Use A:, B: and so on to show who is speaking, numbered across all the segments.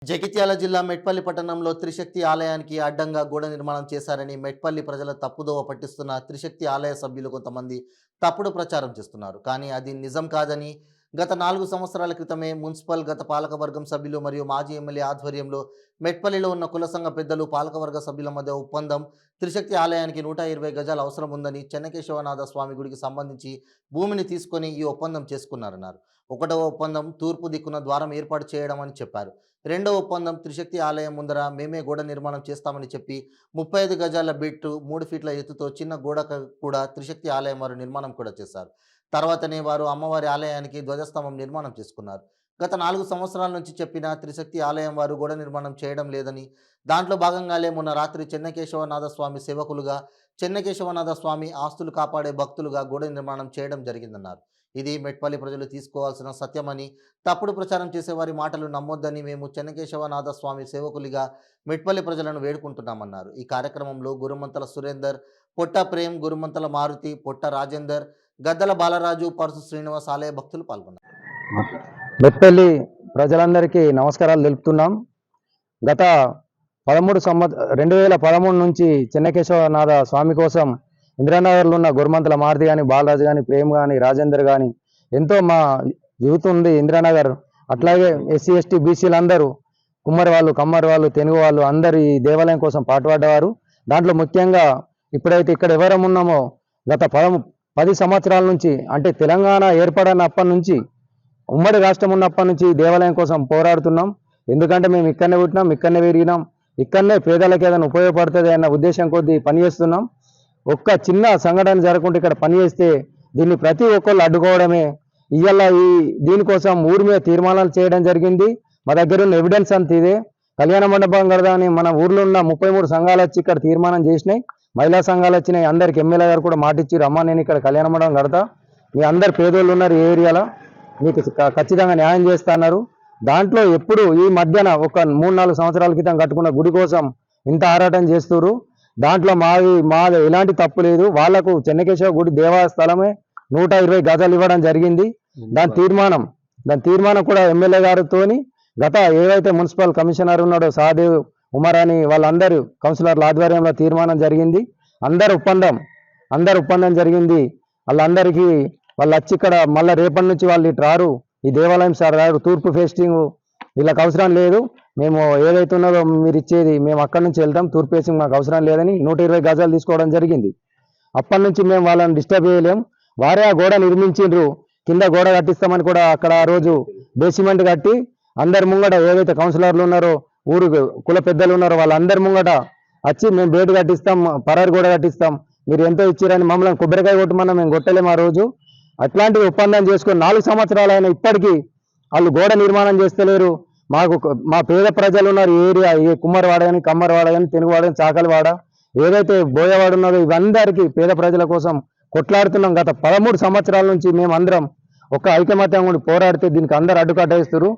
A: జగిత్యాల జిల్లా మెట్పల్లి పట్టణంలో త్రిశక్తి ఆలయానికి అడ్డంగా గోడ నిర్మాణం చేశారని మెట్పల్లి ప్రజల తప్పుదోవ పట్టిస్తున్న త్రిశక్తి ఆలయ సభ్యులు కొంతమంది తప్పుడు ప్రచారం చేస్తున్నారు. కానీ అది నిజం కాదని గత 4 సంవత్సరాల క్రితమే మున్సిపల్ గత పాలకవర్గం సభ్యులు మరియు మాజీ ఎమ్మెల్యే ఆధ్వర్యంలో మెట్పల్లిలో ఉన్న కుల సంఘ పెద్దలు పాలకవర్గ సభ్యుల మధ్య ఒప్పందం త్రిశక్తి ఆలయానికి 120 గజాల అవసరం ఉందని చెన్నకేశవనాథ స్వామి గుడికి సంబంధించి భూమిని తీసుకొని ఈ ఒప్పందం చేసుకున్నారన్నారు. ఒకటవ ఒప్పందం తూర్పు దిక్కున ద్వారం ఏర్పాటు చేయడం అని చెప్పారు. రెండవ ఒప్పందం త్రిశక్తి ఆలయం ముందర మేమే గోడ నిర్మాణం చేస్తామని చెప్పి 35 గజాల బిట్టు 3 ఫీట్ల ఎత్తుతో చిన్న గోడ కూడా త్రిశక్తి ఆలయం వారు నిర్మాణం కూడా చేశారు. తర్వాతనే వారు అమ్మవారి ఆలయానికి ధ్వజస్తంభం నిర్మాణం చేసుకున్నారు. గత 4 సంవత్సరాల నుంచి చెప్పిన త్రిశక్తి ఆలయం వారు గోడ నిర్మాణం చేయడం లేదని, దాంట్లో భాగంగానే మొన్న రాత్రి చెన్నకేశవనాథ స్వామి సేవకులుగా, చెన్నకేశవనాథ స్వామి ఆస్తులు కాపాడే భక్తులుగా గోడ నిర్మాణం చేయడం జరిగిందన్నారు. ఇది మెట్పల్లి ప్రజలు తీసుకోవాల్సిన సత్యమని, తప్పుడు ప్రచారం చేసేవారి మాటలు నమ్మొద్దని మేము చెన్నకేశవనాథ స్వామి సేవకులుగా మెట్పల్లి ప్రజలను వేడుకుంటున్నామన్నారు. ఈ కార్యక్రమంలో గురుమంతల సురేందర్, పొట్ట ప్రేమ్, గురుమంతల మారుతి, పొట్ట రాజేందర్, గద్దల బాలరాజు, పరసు శ్రీనివాస్ ఆలయ భక్తులు పాల్గొన్నారు.
B: మెట్పల్లి ప్రజలందరికీ నమస్కారాలు తెలుపుతున్నాం. గత 2013 నుంచి చెన్నకేశవనాథ స్వామి కోసం ఇందిరానగర్లో ఉన్న గురుమంతల మారుతి కానీ, బాలరాజు కానీ, ప్రేమ్ కానీ, రాజేందర్ కానీ ఎంతో మా యూత్ ఉంది ఇందిరానగర్. అట్లాగే ఎస్సీ ఎస్టీ బీసీలు అందరూ, కుమ్మరి వాళ్ళు, కమ్మరి వాళ్ళు, తెనుగు వాళ్ళు అందరూ ఈ దేవాలయం కోసం పాటుపడ్డవారు. దాంట్లో ముఖ్యంగా ఇప్పుడైతే ఇక్కడ ఎవరం ఉన్నామో గత 10 సంవత్సరాల నుంచి, అంటే తెలంగాణ ఏర్పడినప్పటి నుంచి, ఉమ్మడి రాష్ట్రం ఉన్నప్పటి నుంచి ఈ దేవాలయం కోసం పోరాడుతున్నాం. ఎందుకంటే మేము ఇక్కడనే పుట్టినాం, ఇక్కడనే పెరిగినాం, ఇక్కడనే పేదలకు ఏదైనా ఉపయోగపడుతుంది అన్న ఉద్దేశం కొద్దీ పనిచేస్తున్నాం. ఒక్క చిన్న సంఘటన జరగకుండా ఇక్కడ పనిచేస్తే దీన్ని ప్రతి ఒక్కళ్ళు అడ్డుకోవడమే. ఇవాళ దీనికోసం ఊరి మీద తీర్మానాలు చేయడం జరిగింది. మా దగ్గర ఉన్న ఎవిడెన్స్ అంత ఇదే. కళ్యాణ మండపం కడదామని మన ఊర్లో ఉన్న 33 సంఘాలు వచ్చి ఇక్కడ తీర్మానం చేసినాయి. మహిళా సంఘాలు వచ్చినాయి. అందరికి ఎమ్మెల్యే గారు కూడా మాటిచ్చారు, అమ్మ నేను ఇక్కడ కళ్యాణ మండపం కడతా, మీ అందరు పేదోళ్ళు ఉన్నారు ఈ ఏరియాలో, మీకు ఖచ్చితంగా న్యాయం చేస్తా అన్నారు. దాంట్లో ఎప్పుడు ఈ మధ్యన ఒక 3-4 సంవత్సరాల క్రితం కట్టుకున్న గుడి కోసం ఇంత ఆరాటం చేస్తున్నారు. దాంట్లో మాది ఎలాంటి తప్పు లేదు. వాళ్లకు చెన్నకేశవ గుడి దేవస్థలమే 120 గజాలు ఇవ్వడం జరిగింది. దాని తీర్మానం కూడా ఎమ్మెల్యే గారితోని గత ఏవైతే మున్సిపల్ కమిషనర్ ఉన్నాడో సహదేవ్, ఉమర్ అని వాళ్ళందరూ కౌన్సిలర్ల ఆధ్వర్యంలో తీర్మానం జరిగింది. అందరు ఒప్పందం జరిగింది. వాళ్ళందరికీ వాళ్ళు వచ్చి ఇక్కడ మళ్ళీ రేపటి నుంచి వాళ్ళు ఇటు రారు, ఈ దేవాలయం సార్ రారు, తూర్పు ఫేస్టింగ్ వీళ్ళకి అవసరం లేదు, మేము ఏదైతే ఉన్నదో మీరు ఇచ్చేది మేము అక్కడి నుంచి వెళ్తాం, తూర్పు ఫేసింగ్ మాకు అవసరం లేదని 120 గజాలు తీసుకోవడం జరిగింది. అప్పటి నుంచి మేము వాళ్ళని డిస్టర్బ్ చేయలేం. వారే ఆ గోడ నిర్మించిండ్రు. కింద గోడ కట్టిస్తామని కూడా అక్కడ ఆ రోజు బేసిమెంట్ కట్టి అందరి ముంగట ఏదైతే కౌన్సిలర్లు ఉన్నారో, ఊరు కుల పెద్దలు ఉన్నారో వాళ్ళందరి ముంగట వచ్చి మేము బేటు కట్టిస్తాం, పరారు గోడ కట్టిస్తాం, మీరు ఎంతో ఇచ్చిరని మమ్మల్ని కొబ్బరికాయ కొట్టమన్నా మేము కొట్టలేము ఆ రోజు. అట్లాంటి ఒప్పందం చేసుకొని 4 సంవత్సరాలు అయినా ఇప్పటికీ వాళ్ళు గోడ నిర్మాణం చేస్తలేరు. మా పేద ప్రజలు ఉన్నారు ఈ ఏరియా, ఏ కుమ్మరివాడ కానీ, కమ్మరివాడ కానీ, తెనుగువాడ కానీ, చాకలివాడ ఏదైతే బోయవాడ ఉన్నదో ఇవందరికీ పేద ప్రజల కోసం కొట్లాడుతున్నాం. గత 13 సంవత్సరాల నుంచి మేము అందరం ఒక ఐకమత్యం ఉండి పోరాడితే దీనికి అందరు అడ్డుకట్టేస్తారు.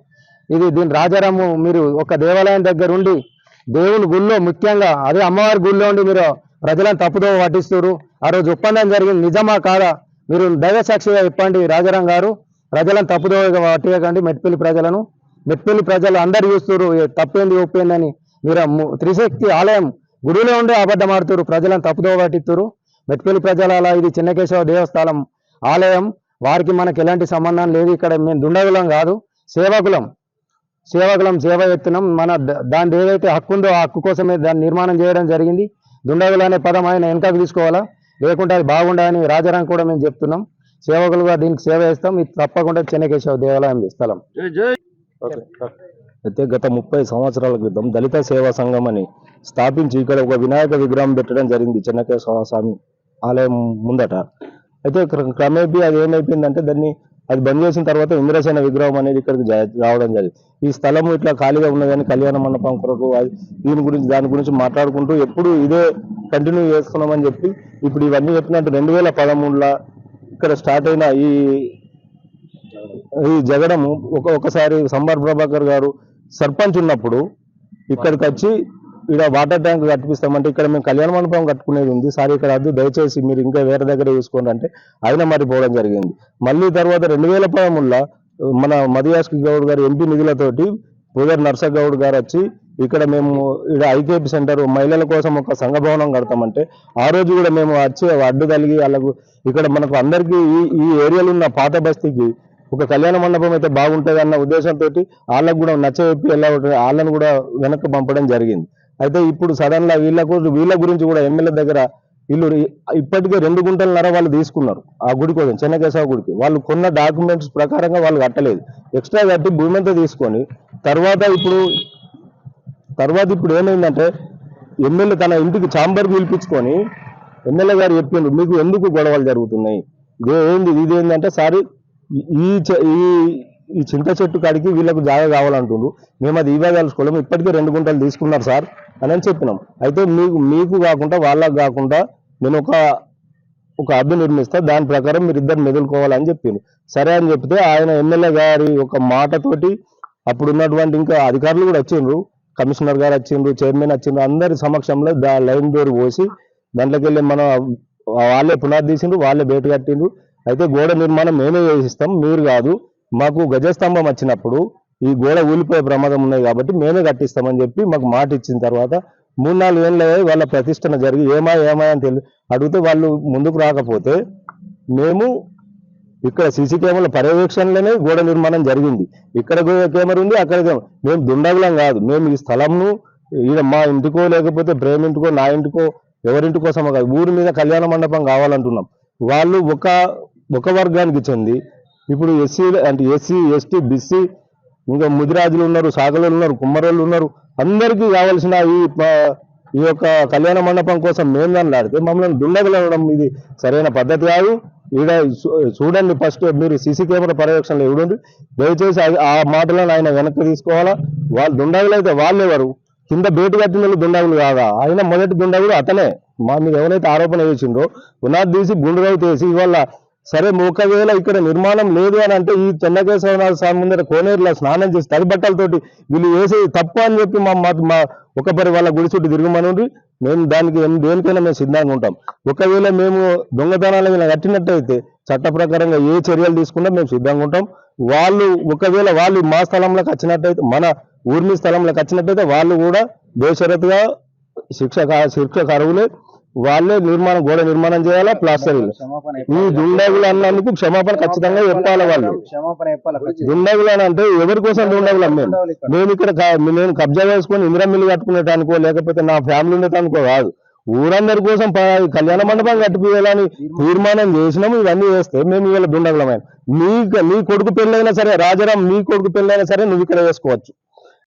B: దీని రాజారాము మీరు ఒక దేవాలయం దగ్గర ఉండి దేవుని గుళ్ళో, ముఖ్యంగా అదే అమ్మవారి గుళ్ళో ఉండి మీరు ప్రజలను తప్పుదోవ పట్టిస్తారు. ఆ రోజు ఒప్పందం జరిగింది, నిజమా కాదా మీరు దైవ సాక్షిగా చెప్పండి. రాజారాం గారు ప్రజలను తప్పుదోవ పట్టియకండి. మెట్పల్లి ప్రజలు అందరు చూస్తారు తప్పేంది ఒప్పేందని. మీరు త్రిశక్తి ఆలయం గుడిలో ఉండే అబద్ధం ఆడుతారు, ప్రజలను తప్పుదోవ పట్టిస్తారు. మెట్పల్లి ప్రజల అలా ఇది చెన్నకేశవ దేవస్థానం ఆలయం, వారికి మనకు ఎలాంటి సంబంధం లేదు. ఇక్కడ మేము దుండగులం కాదు, సేవకులం సేవ ఎత్తున్నాం. మన దాని ఏదైతే హక్కు ఉందో ఆ హక్కు కోసమే దాన్ని నిర్మాణం చేయడం జరిగింది. దుండగులు అనే పదం ఆయన వెనకకు తీసుకోవాలా, లేకుంటే అది బాగుండాలని రాజారాం కూడా మేము చెప్తున్నాం. సేవకులుగా దీనికి సేవ చేస్తాం. ఇది తప్పకుండా చెన్నకేశవ దేవాలయం స్థలం.
C: అయితే గత 30 సంవత్సరాల క్రితం దళిత సేవా సంఘం అని స్థాపించి ఇక్కడ ఒక వినాయక విగ్రహం పెట్టడం జరిగింది చెన్నకేశవ స్వామి ఆలయం ముందట. అయితే క్రమేపీ అది ఏమైపోయిందంటే అది బంద్ చేసిన తర్వాత ఇంద్రసేన విగ్రహం అనేది ఇక్కడికి రావడం జరిగింది. ఈ స్థలం ఇట్లా ఖాళీగా ఉన్నదని కళ్యాణ మండపం కొరకు దాని గురించి మాట్లాడుకుంటూ ఎప్పుడు ఇదే కంటిన్యూ చేసుకున్నామని చెప్పి ఇప్పుడు ఇవన్నీ చెప్పినట్టు 2013లో ఇక్కడ స్టార్ట్ అయిన ఈ జగడము ఒకసారి సంబర్ ప్రభాకర్ గారు సర్పంచ్ ఉన్నప్పుడు ఇక్కడికి వచ్చి ఇక్కడ వాటర్ ట్యాంక్ కట్టిపిస్తామంటే ఇక్కడ మేము కళ్యాణ మండపం కట్టుకునేది ఉంది సార్, ఇక్కడ వద్దు దయచేసి మీరు ఇంకా వేరే దగ్గర చూసుకోండి అంటే ఆయన మరి పోవడం జరిగింది. మళ్ళీ తర్వాత 2013లో మన మధుయాస్కి గౌడ్ గారు ఎంపీ నిధులతోటి పూదర్ నర్సగౌడ్ గారు వచ్చి ఇక్కడ మేము ఇక్కడ ఐకేపీ సెంటర్ మహిళల కోసం ఒక సంఘ భవనం కడతామంటే ఆ రోజు కూడా మేము వచ్చి అడ్డు తగిలి వాళ్ళకు ఇక్కడ మనకు అందరికీ ఈ ఏరియాలో ఉన్న పాత బస్తీకి ఒక కళ్యాణ మండపం అయితే బాగుంటుంది అన్న ఉద్దేశంతో వాళ్ళకు కూడా నచ్చజెప్పి ఎలా ఉంటుంది వాళ్ళని కూడా వెనక్కి పంపడం జరిగింది. అయితే ఇప్పుడు సడన్ గా వీళ్ళ గురించి కూడా ఎమ్మెల్యే దగ్గర వీళ్ళు ఇప్పటికే 2 గుంటలన్నర వాళ్ళు తీసుకున్నారు ఆ గుడి కోసం, చెన్నకేశవ గుడికి. వాళ్ళు కొన్న డాక్యుమెంట్స్ ప్రకారంగా వాళ్ళు కట్టలేదు, ఎక్స్ట్రా కట్టి భూమి అంతా తీసుకొని తర్వాత ఇప్పుడు ఏమైందంటే ఎమ్మెల్యే తన ఇంటికి ఛాంబర్ పిలిపించుకొని ఎమ్మెల్యే గారు చెప్పిండ్రు, మీకు ఎందుకు గొడవలు జరుగుతున్నాయి, ఇదేంటంటే సారీ ఈ చింత చెట్టు కాడికి వీళ్ళకు జాగా కావాలంటుండ్రు, మేము అది ఇవ్వదలుచుకోలేము, ఇప్పటికే 2 గుంటలు తీసుకున్నారు సార్ అని చెప్పినాం. అయితే మీకు కాకుండా వాళ్ళకు కాకుండా నేను ఒక అద్దె నిర్మిస్తా, దాని ప్రకారం మీరు ఇద్దరు మెదులుకోవాలని చెప్పిండు. సరే అని చెప్తే ఆయన ఎమ్మెల్యే గారి ఒక మాటతోటి అప్పుడు ఉన్నటువంటి ఇంకా అధికారులు కూడా వచ్చిండ్రు, కమిషనర్ గారు వచ్చిండ్రు, చైర్మన్ వచ్చిండ్రు, అందరి సమక్షంలో లైన్ డోర్ పోసి దాంట్లోకి వెళ్ళి మనం వాళ్ళే పునాది తీసిండ్రు, వాళ్ళే బయట కట్టిండ్రు. అయితే గోడ నిర్మాణం మేమే చేసిస్తాం, మీరు కాదు, మాకు గజస్తంభం వచ్చినప్పుడు ఈ గోడ ఊలిపోయే ప్రమాదం ఉన్నాయి కాబట్టి మేమే కట్టిస్తామని చెప్పి మాకు మాట ఇచ్చిన తర్వాత 3-4 ఏళ్ళ వాళ్ళ ప్రతిష్టన జరిగి ఏమా అని అడిగితే వాళ్ళు ముందుకు రాకపోతే మేము ఇక్కడ సీసీ కెమెరాల పర్యవేక్షణలోనే గోడ నిర్మాణం జరిగింది. ఇక్కడ కెమెరా ఉంది, అక్కడ మేము దుండగులం కాదు, మేము ఈ స్థలంను ఈడ మా ఇంటికో లేకపోతే ప్రేమింటికో నా ఇంటికో ఎవరింటికోసమో కాదు, ఊరి మీద కళ్యాణ మండపం కావాలంటున్నాం. వాళ్ళు ఒక వర్గానికి చెంది ఇప్పుడు ఎస్సీ ఎస్టీ బీసీ ఇంకా ముదిరాజులు ఉన్నారు, సాగలు ఉన్నారు, కుమ్మరోళ్ళు ఉన్నారు, అందరికీ కావాల్సిన ఈ యొక్క కళ్యాణ మండపం కోసం మేము దానిలాడితే మమ్మల్ని దుండగులు అనడం ఇది సరైన పద్ధతి కాదు. ఈడ చూడండి, ఫస్ట్ మీరు సీసీ కెమెరా పర్యవేక్షణలో చూడండి, దయచేసి ఆ మాటలను ఆయన వెనక్కి తీసుకోవాలా. వాళ్ళు దుండగులు అయితే వాళ్ళెవరు, కింద బేటు కట్టిన వాళ్ళు దుండగులు కాదా, ఆయన మొదటి దుండగుడు అతనే. మా మీద ఎవరైతే ఆరోపణ చేసిండ్రో పునాది తీసి గుండుగా తీసి ఇవాళ సరే ఒకవేళ ఇక్కడ నిర్మాణం లేదు అని అంటే ఈ చెన్నకేశవనాథ స్వామి ముందర కోనేరులో స్నానం చేసి తడి బట్టలతోటి వీళ్ళు వేసేది తప్పు అని చెప్పి మా ఒకపరి వాళ్ళ గుడి చుట్టూ తిరగమని మేము దేనికైనా మేము సిద్ధంగా ఉంటాం. ఒకవేళ మేము దొంగతనాల మీద కట్టినట్టయితే చట్ట ప్రకారంగా ఏ చర్యలు తీసుకున్నా మేము సిద్ధంగా ఉంటాం. ఒకవేళ వాళ్ళు మా స్థలంలోకి వచ్చినట్టయితే, మన ఊర్మి స్థలంలోకి వచ్చినట్టయితే వాళ్ళు కూడా బేషరతుగా శిక్షకు అర్హులే, వాళ్ళే గోడ నిర్మాణం చేయాలా, ప్లాస్టర్ ఈ దుండగులు అన్నందుకు క్షమాపణ ఖచ్చితంగా చెప్పాలి. వాళ్ళు దుండగులు అని అంటే ఎవరి కోసం దుండగులు? మేము ఇక్కడ నేను కబ్జా చేసుకొని ఇందిరా మిల్లు కట్టుకునేటానికో లేకపోతే నా ఫ్యామిలీ ఉండటానికో కాదు, ఊరందరి కోసం కళ్యాణ మండపం కట్టిపోయాలని తీర్మానం చేసినాము. ఇవన్నీ చేస్తే మేము ఇవాళ దుండగులమైన నీ కొడుకు పెళ్ళైనా సరే, రాజారాం నీ కొడుకు పెళ్ళైనా సరే నువ్వు ఇక్కడ వేసుకోవచ్చు.